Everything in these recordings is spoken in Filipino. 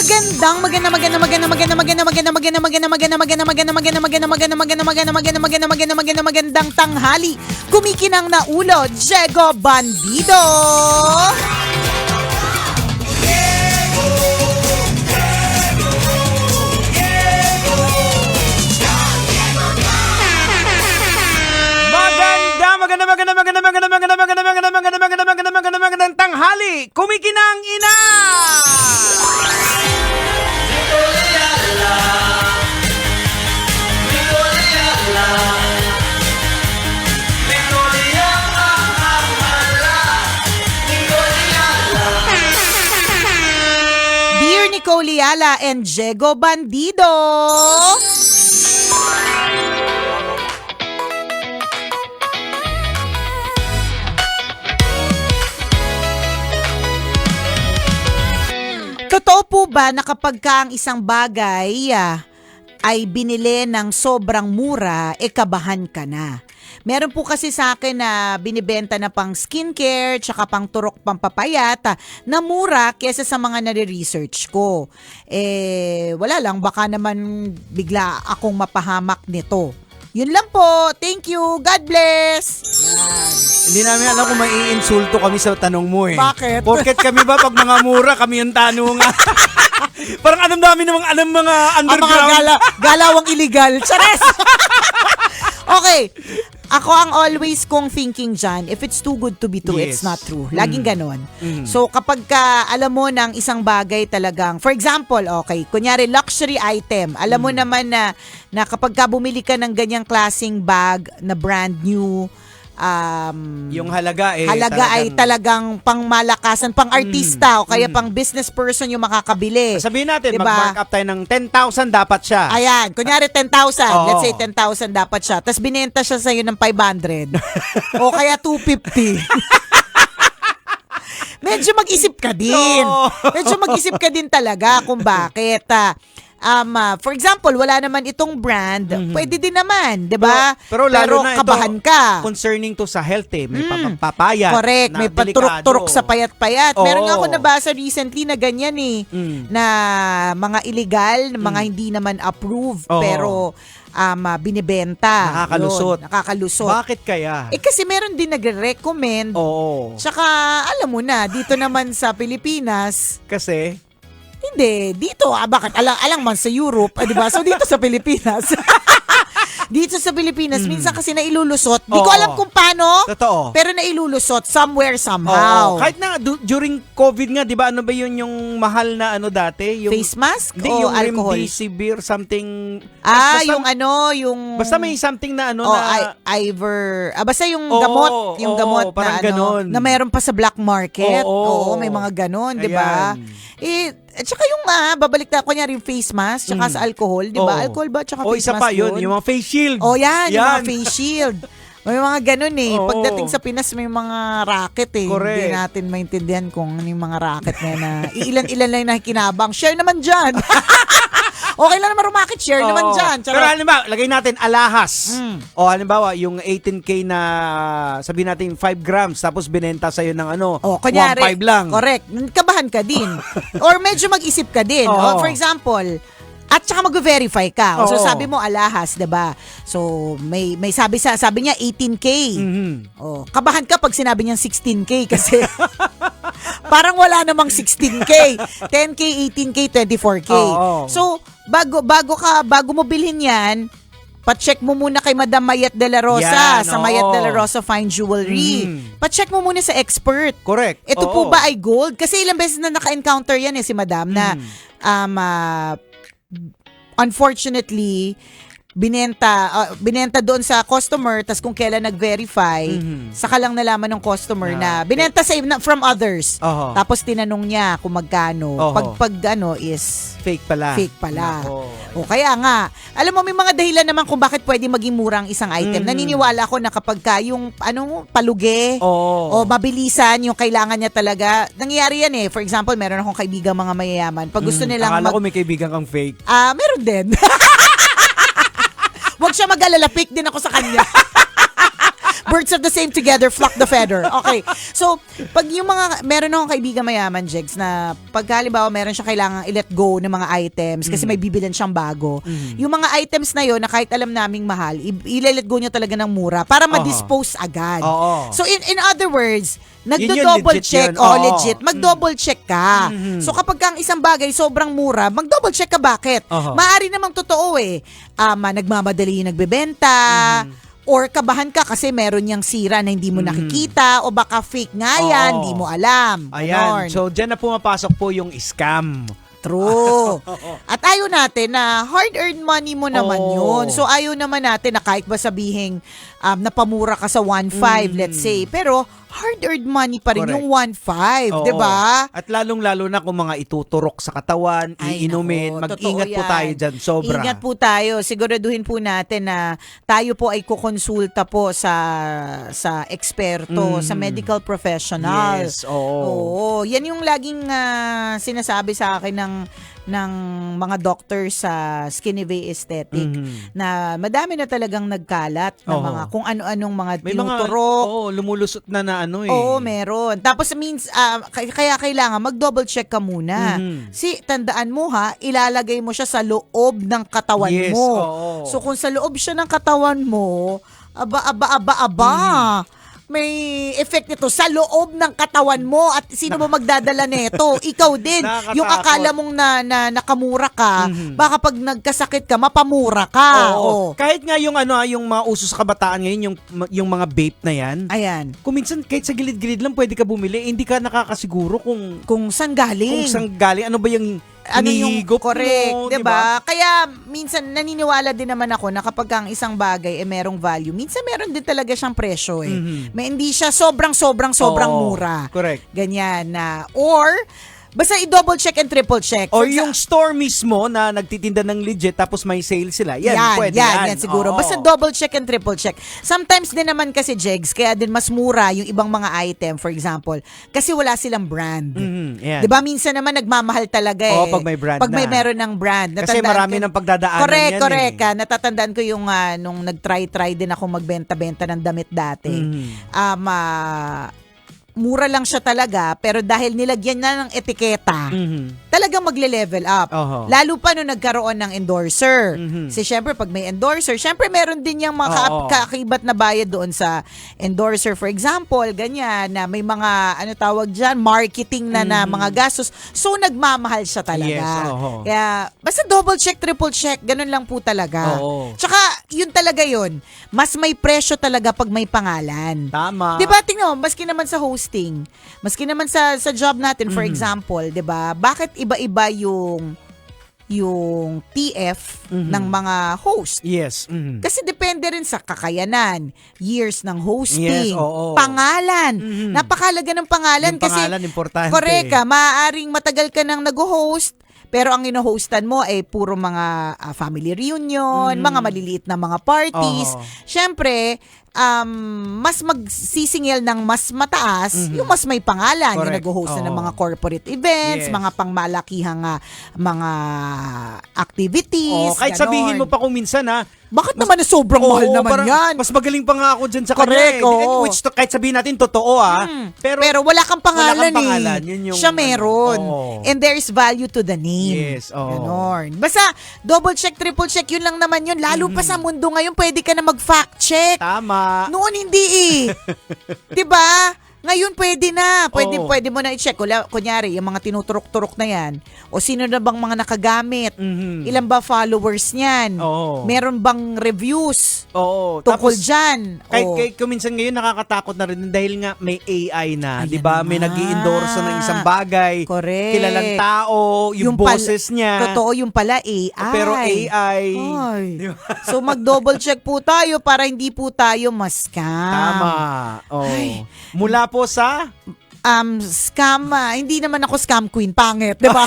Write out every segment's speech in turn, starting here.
Magandang tanghali. Kumikinang na ulo, Diego Bandido. Magandang tanghali. Kumikinang ina. Dear Nicole Yala and Diego Bandido. Totoo po ba na kapag ka ang isang bagay ay binili ng sobrang mura, kabahan ka na? Meron po kasi sa akin na binibenta na pang skincare tsaka pang turok pampapayat na mura kesa sa mga nare-research ko. Wala lang, baka naman bigla akong mapahamak nito. Yun lang po. Thank you. God bless. Yan. Hindi namin alam kung may iinsulto kami sa tanong mo eh. Bakit? Porket kami ba pag mga mura, kami yung tanungan. Parang alam mga underground. Ang mga galawang illegal. Chares! Okay. Ako ang always kong thinking dyan, if it's too good to be true, Yes. it's not true. Laging ganon. Mm. So kapag ka alam mo ng isang bagay talagang, for example, okay, kunyari luxury item, alam mo naman na kapag ka bumili ka ng ganyang klaseng bag na brand new, Yung halaga ay talagang pangmalakasan, pang-artista o kaya pang business person yung makakabili. Sabihin natin, Diba? mag-mark up tayo ng 10,000 dapat siya. Ayan, kunyari 10,000. Oo. Let's say 10,000 dapat siya. Tapos binenta siya sa'yo ng 500. O kaya 250. Medyo mag-isip ka din. No. Medyo mag-isip ka din talaga kung bakit. For example, wala naman itong brand, pwede din naman, 'di ba? Pero lalo na kabahan ito, ka. concerning to sa health may papayat. Correct, may paturok-turok sa payat-payat. Oo. Meron nga ako nabasa recently na ganyan na mga illegal, mga hindi naman approved, Oo. pero binibenta. Nakakalusot. Yun, nakakalusot. Bakit kaya? Kasi meron din nagre-recommend. Oo. Tsaka, alam mo na, dito naman sa Pilipinas, Kasi hindi, dito, bakit? Alang man sa Europe, di ba? So, dito sa Pilipinas. Dito sa Pilipinas, minsan kasi nailulusot. Di ko Oo. alam kung paano, totoo. pero nailulusot somewhere, Oo. somehow. Kahit na during COVID nga, 'di ba? Ano ba 'yun yung mahal na dati, yung Face mask Hindi, o yung alcohol? remdesivir something. Yung Basta may something na basta yung Oo, gamot oo, parang na ganon. na meron pa sa black market. Oo. May mga ganon, 'di ba? Ayan. At saka yung babalik na kunyari yung face mask tsaka sa alcohol, 'di ba? Oo. Alcohol ba tsaka O face isa mask pa yun, yung mga face shield. Oh, yan, yung mga face shield. May mga ganun Oo. Pagdating sa Pinas, may mga racket Correct. Hindi natin maintindihan kung ano yung mga racket na ilan-ilan lang na kinabang. Share naman dyan. Okay lang naman rumakit, share naman dyan. Pero halimbawa, lagay natin alahas. O halimbawa, yung 18K na sabihin natin 5 grams tapos binenta sa'yo ng kunyari, 1.5 lang. Correct. Kabahan ka din. Or medyo mag-isip ka din. Oo. For example, at saka mag-verify ka. So Oo. sabi mo alahas, 'di ba? So may sabi niya 18K. Oh, kabahan ka pag sinabi niya 16K kasi parang wala namang 16K. 10K, 18K, 24K. Oo. So bago mo bilhin 'yan, pa-check mo muna kay Madam Mayet de la Rosa Yan, sa oo. Mayet de la Rosa Fine Jewelry. Pa-check mo muna sa expert. Correct. Ito po Oo. ba ay gold? Kasi ilang beses na naka-encounter yan si Madam na unfortunately binenta doon sa customer, tas kung kailan nag-verify, saka lang nalaman ng customer na binenta from others. Oho. Tapos tinanong niya kung magkano. Oho. Pag is Fake pala. fake pala. Nako. O kaya nga, alam mo may mga dahilan naman kung bakit pwede maging murang isang item. Naniniwala ako na kapag ka yung palugi o Oo. mabilisan yung kailangan niya talaga. Nangyayari yan For example, meron akong kaibigang mga mayayaman. Pag gusto nilang Akala ko may kaibigan kang fake. meron din. Huwag siya mag-alala, pick din ako sa kanya. Birds of the same together, flock the feather. Okay. So, pag yung meron akong kaibigan mayaman, Jegs, na pag halimbawa meron siya kailangang i-let go ng mga items kasi may bibilan siyang bago. Yung mga items na yon na kahit alam naming mahal, i-let go niya talaga ng mura para ma-dispose agad. So, in other words, nagdo-double check. Legit. Mag-double check ka. So, kapag ang isang bagay sobrang mura, mag-double check ka bakit? Maari namang totoo nagmamadali yung nagbebenta, or kabahan ka kasi meron niyang sira na hindi mo nakikita, o baka fake nga yan, hindi mo alam. Ayan. So, dyan na pumapasok po yung scam. True. At ayaw natin na hard-earned money mo naman yun. So, ayaw naman natin na kahit ba sabihing napamura ka sa 1.5, let's say, pero hard-earned money pa rin yung 1.5, di ba? At lalong-lalo na kung mga ituturok sa katawan, iinumin, mag-ingat po tayo dyan, sobra. Ingat po tayo. Siguraduhin po natin na tayo po ay kukonsulta po sa eksperto, sa medical professional. Yes, oo. Yan yung laging sinasabi sa akin ng mga doctor sa Skinny Aesthetic na madami na talagang nagkalat na mga kung ano-anong mga tinuturok. Lumulusot na Oo, meron. Tapos kaya kailangan mag-double check ka muna. Tandaan mo ilalagay mo siya sa loob ng katawan mo. So kung sa loob siya ng katawan mo, may effect nito sa loob ng katawan mo at sino mo magdadala nito? Ikaw din. Yung akala mong na nakamura ka, baka pag nagkasakit ka, mapamura ka. Kahit nga yung yung mga uso sa kabataan ngayon, yung mga vape na yan. Ayan. Kung minsan kahit sa gilid-gilid lang pwede ka bumili, hindi ka nakakasiguro kung saan galing. Ano ba yung hinihigop correct, mo, diba? Kaya minsan naniniwala din naman ako na kapag ang isang bagay merong value, minsan meron din talaga siyang presyo May hindi siya sobrang mura. Correct. Ganyan or basta i-double check and triple check. Or yung store mismo na nagtitinda ng legit tapos may sale sila. Pwede yan. Yan siguro. Basta double check and triple check. Sometimes din naman kasi, Jegs, kaya din mas mura yung ibang mga item, for example, kasi wala silang brand. Diba minsan naman nagmamahal talaga pag may brand Pag may meron ng brand. Kasi marami ng pagdadaanan Correct. Natatandaan ko yung nung nag-try din ako magbenta-benta ng damit dati. Mura lang siya talaga, pero dahil nilagyan na ng etiketa, talagang magle-level up. Lalo pa nung nagkaroon ng endorser. Kasi syempre, pag may endorser, syempre meron din yung mga kaakibat na bayad doon sa endorser. For example, ganyan, na may mga, tawag dyan, marketing na mga gastos. So, nagmamahal siya talaga. Yes, Kaya, basta double check, triple check, ganun lang po talaga. Tsaka, yun talaga yun. Mas may presyo talaga pag may pangalan. Tama. Diba, tingnan mo, maski naman sa hosting, maski naman sa job natin, for example, 'di ba? Bakit iba-iba yung TF ng mga host? Yes. Kasi depende rin sa kakayanan, years ng hosting, Yes, pangalan. Napakalaga ng pangalan Yung kasi pangalan importante. correct ka, maaaring matagal ka nang nag-host, pero ang ino-hostan mo ay puro mga family reunion, mga maliliit na mga parties. Siyempre, mas magsisingil ng mas mataas, yung mas may pangalan, yung nag-host na ng mga corporate events, mga pangmalakihang mga activities. Kahit sabihin mo pa kung minsan bakit naman na sobrang mahal naman yan? Mas magaling pa nga ako dyan sa Correct, kanya. Which kahit sabihin natin totoo pero wala kang pangalan Yun yung, siya meron. And there is value to the name. Yes, Ganon. Basta double check, triple check, yun lang naman yun. Lalo pa sa mundo ngayon, pwede ka na mag-fact check. Tama. Noon hindi diba? Ngayon pwede na. Pwede mo na i-check. Kunyari, yung mga tinuturok-turok na yan, o sino na bang mga nakagamit? Ilan ba followers niyan? Meron bang reviews? Tungkol dyan? Kahit kuminsan ngayon nakakatakot na rin dahil nga may AI na, di ba? May nag-i-endorse ng isang bagay. Correct. Kilalang tao, yung boses niya. Totoo, yung pala AI. Pero AI. Diba? So mag-double check po tayo para hindi po tayo ma-scam. Tama. Mula po sa scam, hindi naman ako scam queen, pangit, 'di ba?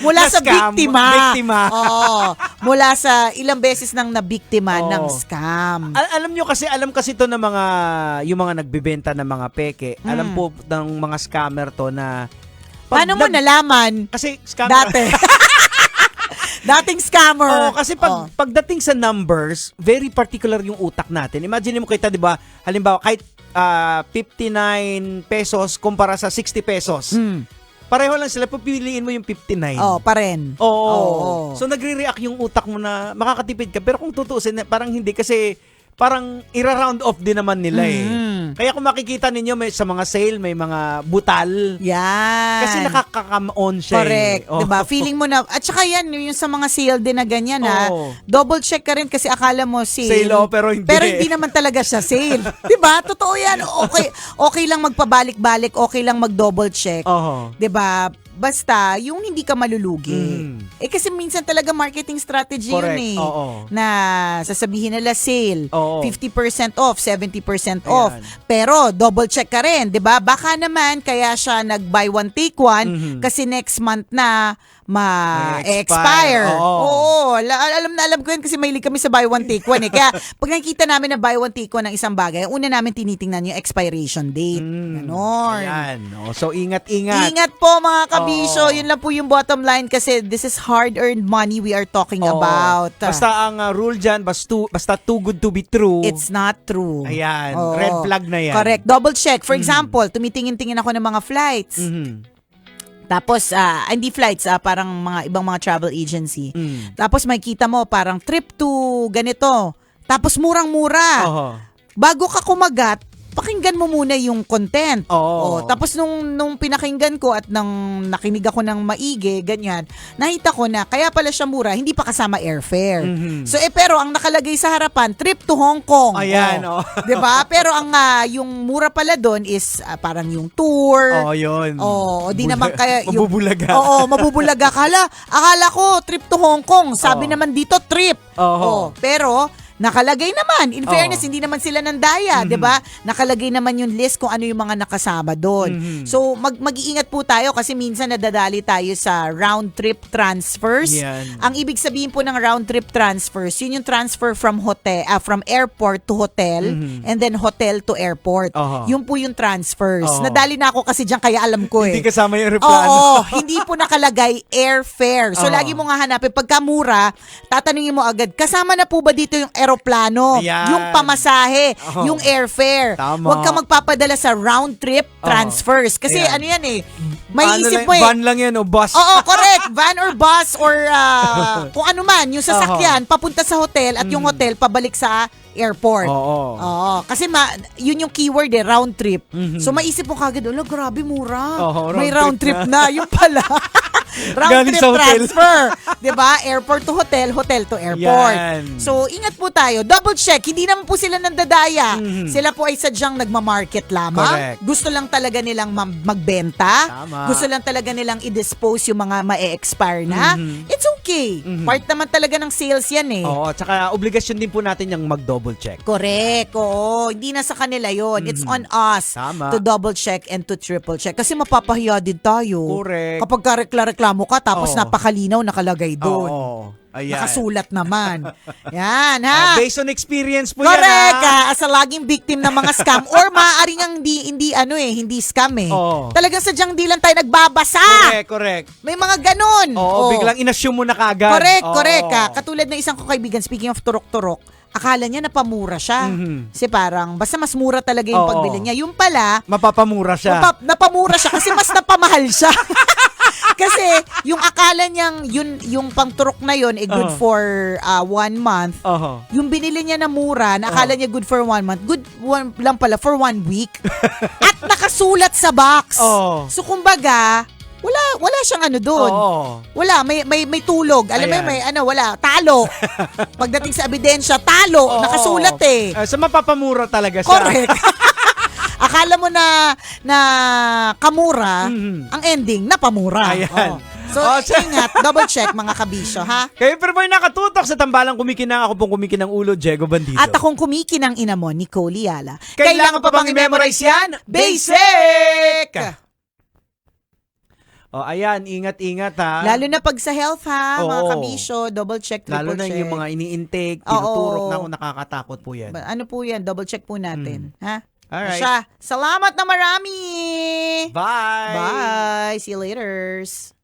Mula sa scam, biktima. biktima. Mula sa ilang beses nang nabiktima ng scam. Alam kasi to ng mga yung mga nagbebenta ng mga peke. Alam po ng mga scammer to na paano mo nalaman? Kasi scammer dati. Dating scammer. Oo, kasi pagdating sa numbers, very particular yung utak natin. Imagine mo kita, 'di ba? Halimbawa, kahit 59 pesos kumpara sa 60 pesos. Pareho lang sila, pipiliin mo yung 59. Pa rin. Oo. So nagre-react yung utak mo na makakatipid ka. Pero kung tutuusin, parang hindi kasi parang ira-round off din naman nila Kaya kung makikita ninyo may sa mga sale, may mga butal. Yan. Kasi nakaka-come on siya. Correct. Diba? Feeling mo na, at saka yan, yung sa mga sale din na ganyan double check ka rin kasi akala mo sale. Sale, pero hindi. Pero hindi naman talaga siya sale. Diba? Totoo yan. Okay lang magpabalik-balik, okay lang mag-double check. Diba? Basta, yung hindi ka malulugi. Kasi minsan talaga marketing strategy correct. Yun Oo. na sasabihin nila sale, Oo. 50% off, 70% off. Ayan. Pero double check ka rin, 'di ba? Baka naman kaya siya nag-buy one take one kasi next month na ma-expire. Oo. Alam ko yun kasi mahilig kami sa buy one take one Kaya pag nakikita namin na buy one take one ng isang bagay, una namin tinitingnan yung expiration date. Ganon. Ayan. So ingat-ingat. Ingat po mga kabisyo. Yun lang po yung bottom line kasi this is hard-earned money we are talking about. Basta ang rule dyan, basta too good to be true. It's not true. Ayan. Red flag na yan. Correct. Double check. For example, tumitingin-tingin ako ng mga flights. Tapos, hindi flights, parang mga ibang mga travel agency. Tapos makikita mo parang trip to ganito. Tapos murang-mura. Bago ka kumagat, pakinggan mo muna yung content. Tapos nung pinakinggan ko at nang nakinig ako ng maigi, ganyan, nakita ko na kaya pala siya mura, hindi pa kasama airfare. So pero ang nakalagay sa harapan, trip to Hong Kong. Ayan, 'Di ba? Pero ang yung mura pala doon is parang yung tour. Yun. Di naman kaya yung mabubulaga. Mabubulaga. Akala ko trip to Hong Kong. Sabi naman dito trip. Pero nakalagay naman. In fairness, hindi naman sila nandaya, 'di ba? Nakalagay naman yung list kung ano yung mga nakasama doon. So, mag-iingat po tayo kasi minsan nadadali tayo sa round trip transfers. Yan. Ang ibig sabihin po ng round trip transfers, yun yung transfer from from airport to hotel and then hotel to airport. Yun po yung transfers. Nadali na ako kasi diyan kaya alam ko Hindi kasama yung aeroplano. Hindi po nakalagay airfare. So, lagi mo nga hanapin. Pagka mura, tatanungin mo agad, kasama na po ba dito yung aeroplano, Ayan. yung pamasahe, yung airfare. Tama. Huwag ka magpapadala sa round trip transfers. Kasi Ayan. ano yan may isip mo Van lang yan o bus. Oo, correct. Van or bus or kung ano man, yung sasakyan, papunta sa hotel at yung hotel pabalik sa airport. Oo. Kasi yun yung keyword round trip. So maisip mo kagad, grabe mura. May round trip na. Yung pala. Round Galing trip sa hotel. transfer. 'Di ba? Airport to hotel, hotel to airport. Yan. So, ingat po tayo. Double check. Hindi naman po sila nandadaya. Sila po ay sadyang nagma-market lamang. Correct. Gusto lang talaga nilang magbenta. Tama. Gusto lang talaga nilang i-dispose yung mga ma-expire na. It's okay. Part naman talaga ng sales yan At saka obligasyon din po natin yung mag-double check. Correct. Oo. Hindi na sa kanila yon. It's on us Tama. to double check and to triple check. Kasi mapapahiya din tayo. Correct. Kapag reklamo ka tapos napakalinaw nakalagay doon. Ayan. Nakasulat naman. Yan, ha? Based on experience po Correct. yan, As a laging victim ng mga scam or maaaring ang hindi scam Talagang sadyang di lang tayo nagbabasa. Correct. May mga ganun. Biglang inassume mo na kaagad. Correct. Katulad ng isang ko kaibigan, speaking of turok-turok, akala niya napamura siya. Kasi parang, basta mas mura talaga yung pagbili niya. Yung pala, Mapapamura siya. napamura siya kasi mas napamahal siya. Kasi yung akala niyang yung pangturok na yun good for 1 month. Yung binili niya na mura, na akala niya good for 1 month, good lang pala for 1 week. At nakasulat sa box. So kumbaga, wala siyang doon. Wala, may tulog. Alam mo, wala, talo. Pagdating sa ebidensya, talo. Nakasulat So mapapamura talaga siya. Correct. Akala mo na kamura, ang ending, napamura. Ayan. So, ingat, double check mga kabisyo, ha? Kayo pero boy nakatutok sa tambalang kumikinang, ako pong kumikinang ulo, Diego Bandido. At akong kumikinang ina mo, Nicole Yala. Kailangan pa bang i-memorize yan? Basic! Ayan, ingat-ingat ha. Lalo na pag sa health ha, mga Oo. kabisyo, double check, triple Lalo na check. yung mga ini-intake, tinuturok Oo. na ako, nakakatakot po yan. Ano po yan, double check po natin, ha? Alright. Salamat na marami! Bye! Bye! See you later!